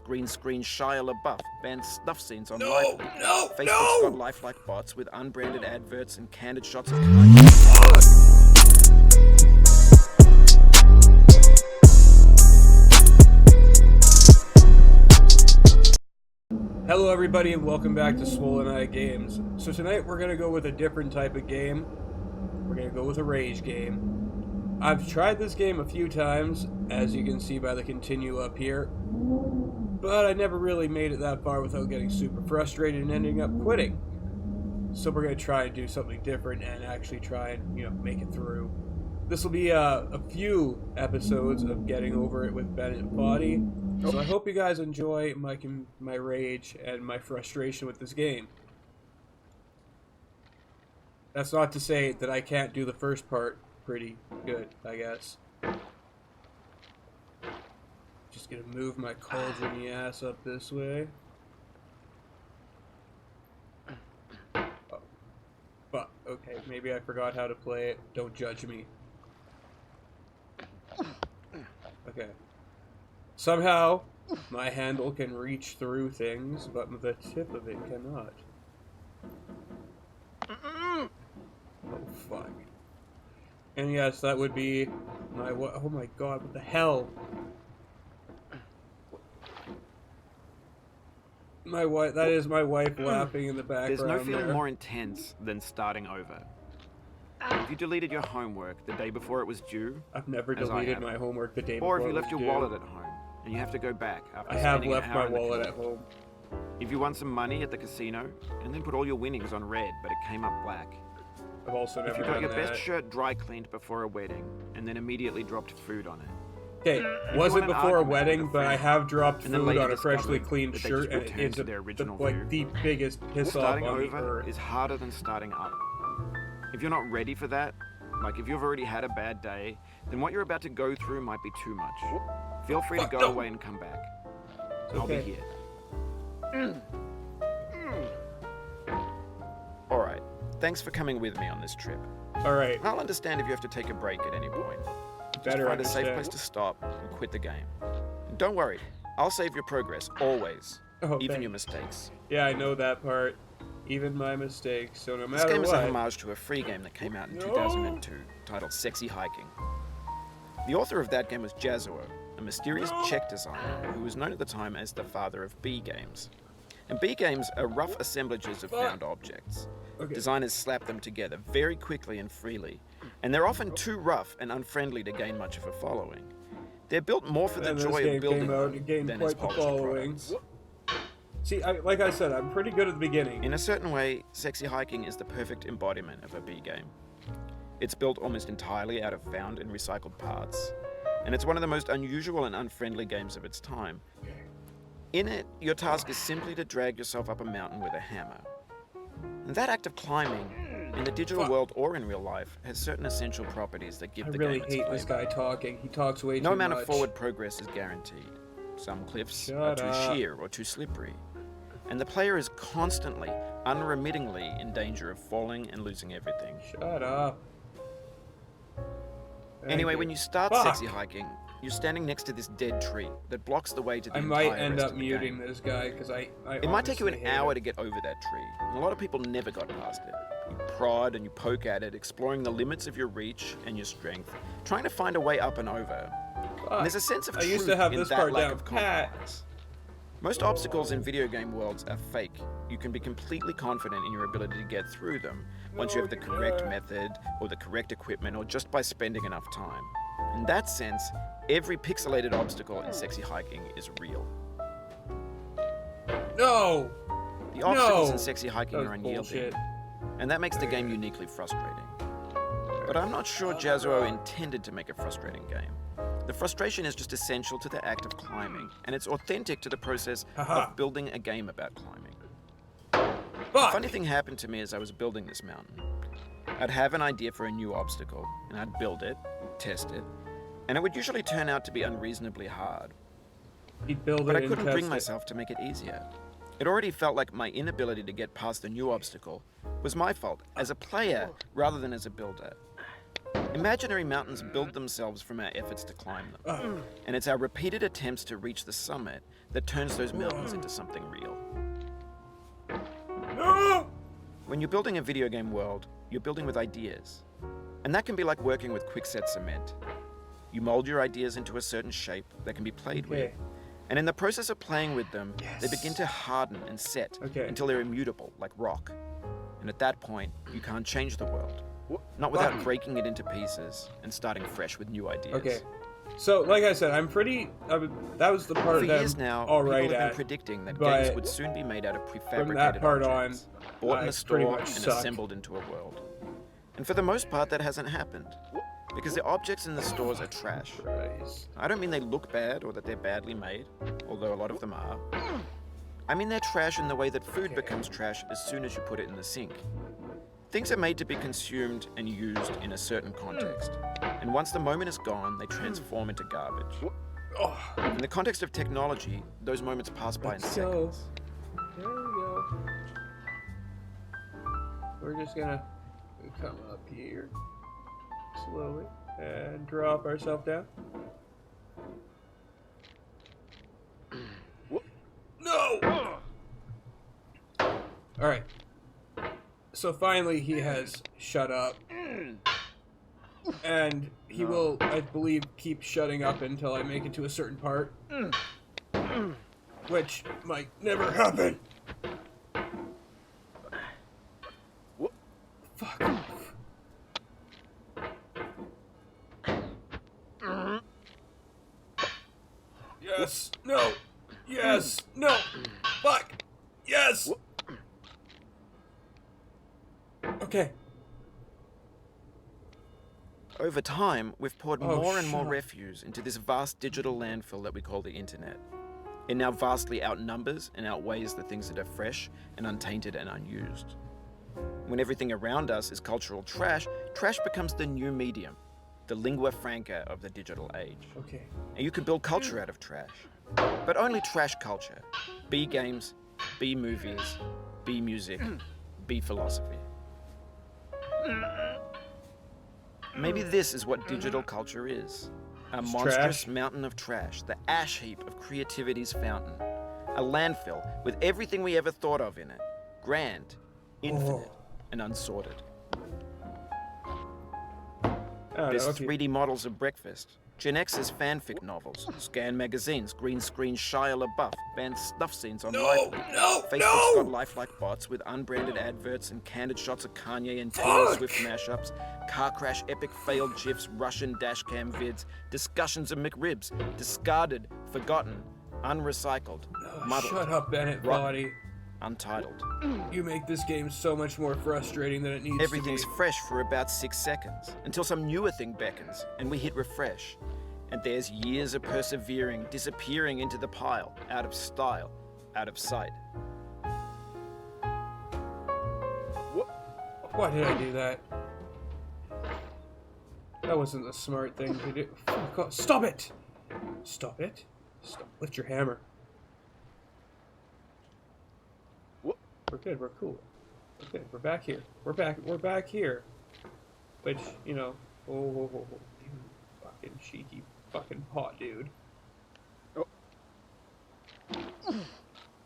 Green screen Shia LaBeouf banned snuff scenes on No, Rifle. no, Facebook's no! got lifelike bots with unbranded adverts and candid shots of Kanye. Hello everybody and welcome back to Swollen Eye Games. So tonight we're going to go with a different type of game. We're going to go with a rage game. I've tried this game a few times, as you can see by the continue up here, but I never really made it that far without getting super frustrated and ending up quitting. So we're going to try and do something different and actually try and, make it through. This will be a few episodes of getting over it with Bennet Foddy. So I hope you guys enjoy my rage and my frustration with this game. That's not to say that I can't do the first part pretty good, I guess. Just gonna move my cauldron-y ass up this way. Oh. But, okay, maybe I forgot how to play it. Don't judge me. Okay. Somehow, my handle can reach through things, but the tip of it cannot. Oh, fuck. And yes, that would be my... Oh my god, what the hell? My wife... That is my wife laughing in the background. There's no feeling more intense than starting over. If you deleted your homework the day before it was due... I've never deleted my homework the day before. Or if you left your wallet at home and you have to go back after I have spending left an hour my wallet at home. If you won some money at the casino and then put all your winnings on red but it came up black. I've also never If you got done your that. best shirt dry cleaned before a wedding and then immediately dropped food on it. Okay, wasn't before a wedding, but I have dropped food on a freshly cleaned that they shirt, just and it's returned to their original like the biggest piss off Starting on the over earth. is harder than starting up. If you're not ready for that, like if you've already had a bad day, then what you're about to go through might be too much. Feel free to go away and come back. I'll be here. Alright, thanks for coming with me on this trip. Alright. I'll understand if you have to take a break at any point. Better Find a safe place to stop and quit the game. And don't worry, I'll save your progress, always. Even your mistakes. Yeah, I know that part. Even my mistakes, so no matter This game what... is a homage to a free game that came out in 2002, titled Sexy Hiking. The author of that game was Jazuo, a mysterious Czech designer who was known at the time as the father of B games. And B games are rough assemblages of found objects. Designers slap them together very quickly and freely, and they're often too rough and unfriendly to gain much of a following. They're built more for the joy of building than as polished products. See, like I said, I'm pretty good at the beginning. In a certain way, Sexy Hiking is the perfect embodiment of a B game. It's built almost entirely out of found and recycled parts, and it's one of the most unusual and unfriendly games of its time. In it, your task is simply to drag yourself up a mountain with a hammer. And that act of climbing, in the digital world or in real life, has certain essential properties that give the game its flavor. I really hate this guy talking. He talks way too much. No amount of forward progress is guaranteed. Some cliffs are too sheer or too slippery. And the player is constantly, unremittingly in danger of falling and losing everything. Shut up. Anyway, when you start Sexy Hiking, you're standing next to this dead tree that blocks the way to the entire might end rest up of the muting game. this guy, because It might take you an hour to get over that tree, and a lot of people never got past it. You prod and you poke at it, exploring the limits of your reach and your strength, trying to find a way up and over. And there's a sense of truth in that lack of compromise. Most obstacles in video game worlds are fake. You can be completely confident in your ability to get through them once you have the correct method or the correct equipment or just by spending enough time. In that sense, every pixelated obstacle in Sexy Hiking is real. No! The obstacles in Sexy Hiking are unyielding, and that makes the game uniquely frustrating. But I'm not sure Jazuo intended to make a frustrating game. The frustration is just essential to the act of climbing, and it's authentic to the process of building a game about climbing. A funny thing happened to me as I was building this mountain. I'd have an idea for a new obstacle, and I'd build it, test it, and it would usually turn out to be unreasonably hard. But I couldn't bring myself to make it easier. It already felt like my inability to get past the new obstacle was my fault as a player rather than as a builder. Imaginary mountains build themselves from our efforts to climb them. And it's our repeated attempts to reach the summit that turns those mountains into something real. No! When you're building a video game world, you're building with ideas. And that can be like working with quickset cement. You mold your ideas into a certain shape that can be played with. And in the process of playing with them, they begin to harden and set until they're immutable, like rock. And at that point, you can't change the world. Not without breaking it into pieces and starting fresh with new ideas. Okay. So, like I said, that was the part For that years now, all people right have at. been predicting that but games would soon be made out of prefabricated From that part objects, bought in a pretty store much and suck. assembled into a world. And for the most part, that hasn't happened. Because the objects in the stores are trash. Christ. I don't mean they look bad or that they're badly made, although a lot of them are. I mean they're trash in the way that food becomes trash as soon as you put it in the sink. Things are made to be consumed and used in a certain context. And once the moment is gone, they transform into garbage. In the context of technology, those moments pass by in seconds. There we go. We're just gonna come up here slowly and drop ourselves down. No! Alright. So finally he has shut up. And he will, I believe, keep shutting up until I make it to a certain part. Which might never happen. Fuck off. Yes. No. Yes. No. Fuck. Yes. Okay. Over time, we've poured more and more shut up. refuse into this vast digital landfill that we call the internet. It now vastly outnumbers and outweighs the things that are fresh and untainted and unused. When everything around us is cultural trash, trash becomes the new medium, the lingua franca of the digital age. Okay. And you can build culture out of trash. But only trash culture. Be games, be movies, be music, be philosophy. Maybe this is what digital culture is. A monstrous mountain of trash, the ash heap of creativity's fountain. A landfill with everything we ever thought of in it. Grand, infinite, and unsorted. There's 3D models of breakfast, Gen X's fanfic novels, scan magazines, green screen Shia LaBeouf, banned snuff scenes on Facebook's got lifelike bots with unbranded adverts and candid shots of Kanye and Taylor Swift mashups, car crash epic failed gifs, Russian dashcam vids, discussions of McRibs, discarded, forgotten, unrecycled, muddled, Shut up, Bennet rotten, Foddy. untitled. You make this game so much more frustrating than it needs Everything's to be. fresh for about 6 seconds, until some newer thing beckons, and we hit refresh. And there's years of persevering, disappearing into the pile, out of style, out of sight. Why did I do that? That wasn't the smart thing to do. Fuck off. Stop it! Stop it. Stop. Lift your hammer. We're good. We're cool. We're good. We're back here. We're back here. Which, you know, you fucking cheeky fucking pot dude.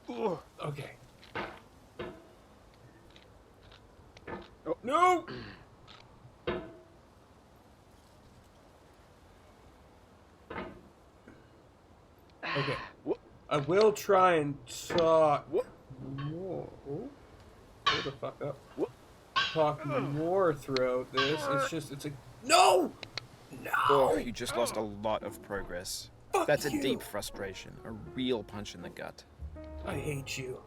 Okay. Oh no! Okay. I will try and talk more. Hold the fuck up. Talk more throughout this. It's a no! No! Oh, you just lost a lot of progress. Fuck That's a you. deep frustration, a real punch in the gut. I hate you.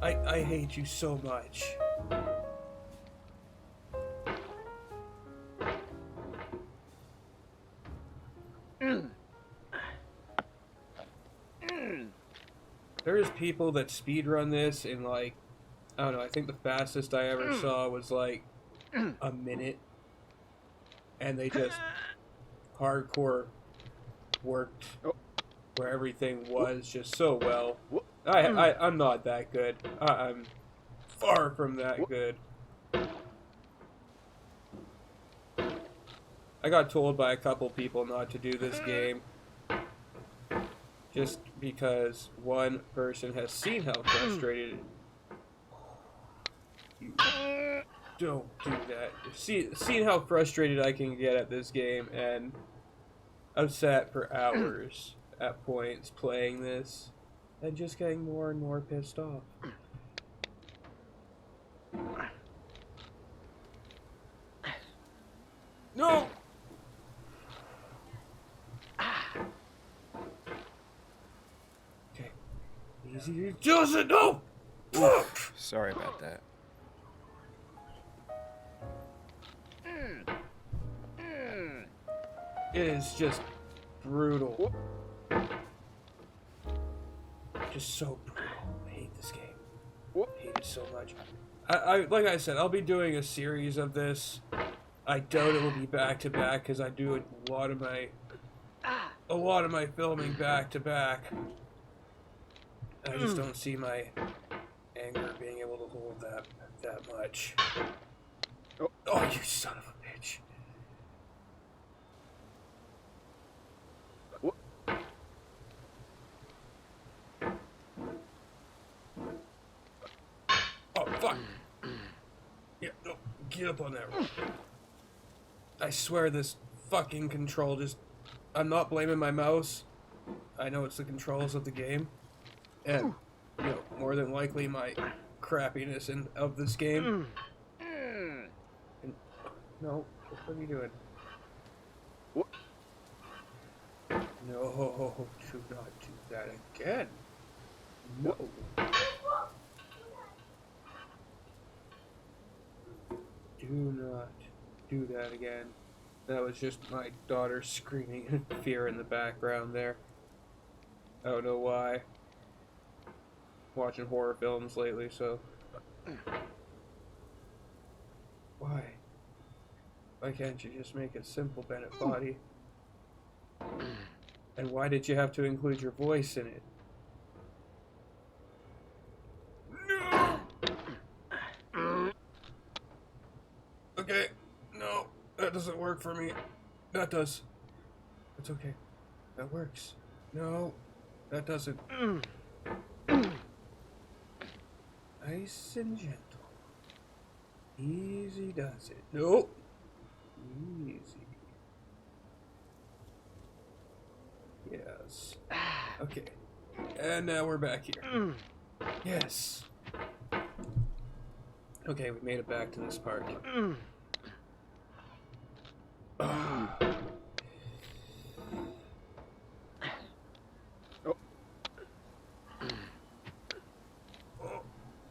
I hate you so much. There's people that speedrun this in like, I don't know, I think the fastest I ever saw was like a minute. And they just hardcore worked where everything was just so well. I'm not that good. I'm far from that good. I got told by a couple people not to do this game. Just because one person has seen how frustrated... You don't do that. Seen how frustrated I can get at this game, and I've sat for hours at points playing this, and just getting more and more pissed off. No! Okay. Easy. Joseph, no! Oof, sorry about that. It is just brutal. Just so brutal. I hate this game. I hate it so much. Like I said, I'll be doing a series of this. I doubt it will be back to back because I do a lot of my filming back to back. I just don't see my anger being able to hold that much. Oh, you son of a bitch. Oh, fuck. Yeah, no, get up on that rope. I swear this fucking control just... I'm not blaming my mouse. I know it's the controls of the game. And, you know, more than likely my crappiness of this game. And, no, what are you doing? No, do not do that again. No. Do not do that again. That was just my daughter screaming in fear in the background there. I don't know why. Watching horror films lately, so... Why? Why can't you just make it simple, Bennet Foddy? And why did you have to include your voice in it? No! Okay, no, that doesn't work for me. That does. It's okay. That works. No, that doesn't. Nice and gentle. Easy does it. Nope. Easy. Yes. Okay. And now we're back here. Yes. Okay, we made it back to this part.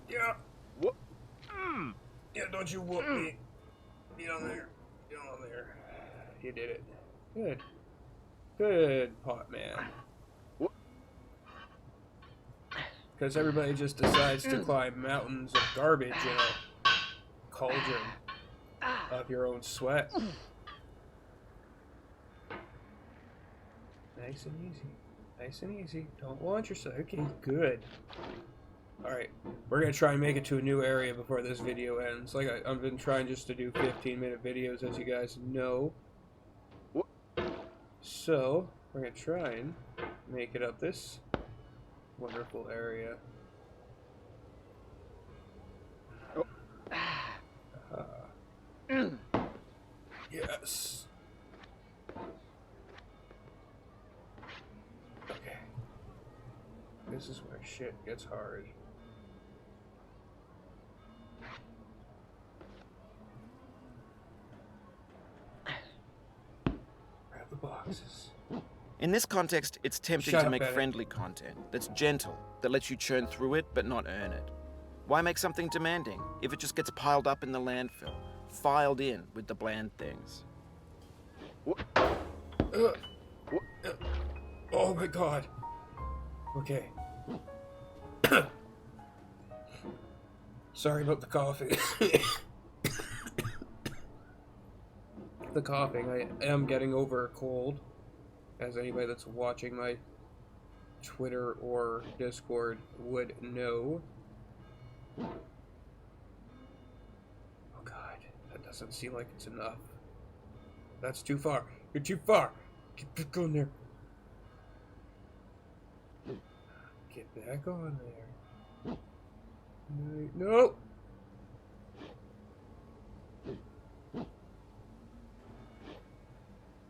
Yeah. Whoop. Yeah, don't you whoop me. Get on there. Get on there. You did it. Good. Good, pot man. Because everybody just decides to climb mountains of garbage in a cauldron of your own sweat. Nice and easy. Nice and easy. Don't launch yourself. Okay, good. Alright, we're going to try and make it to a new area before this video ends. Like, I've been trying just to do 15-minute videos, as you guys know. So, we're going to try and make it up this wonderful area. Yes. Okay. This is where shit gets hard. Grab the boxes. In this context, it's tempting to make friendly content that's gentle, that lets you churn through it but not earn it. Why make something demanding if it just gets piled up in the landfill, filed in with the bland things? Oh my god. Okay. Sorry about the coughing. The coughing. I am getting over a cold. As anybody that's watching my Twitter or Discord would know. Oh god, that doesn't seem like it's enough. That's too far. You're too far. Get back on there. Get back on there. No.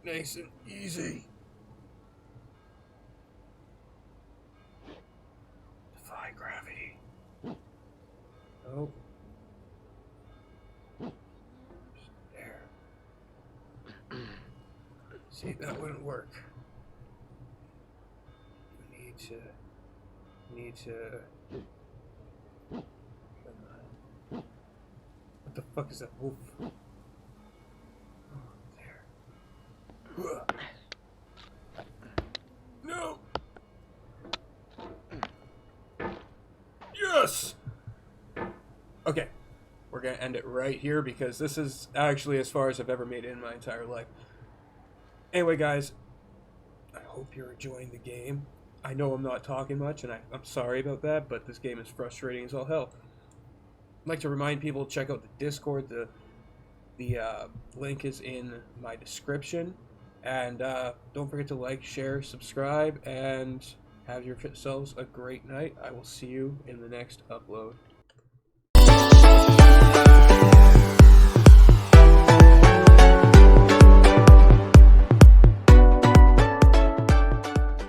Nice and easy. Defy gravity. Oh. There. See, that wouldn't work. Need to. Come on. What the fuck is that wolf? There. No! Yes! Okay. We're gonna end it right here because this is actually as far as I've ever made it in my entire life. Anyway, guys, I hope you're enjoying the game. I know I'm not talking much, and I'm sorry about that, but this game is frustrating as all hell. I'd like to remind people to check out the Discord. The link is in my description. And don't forget to like, share, subscribe, and have yourselves a great night. I will see you in the next upload.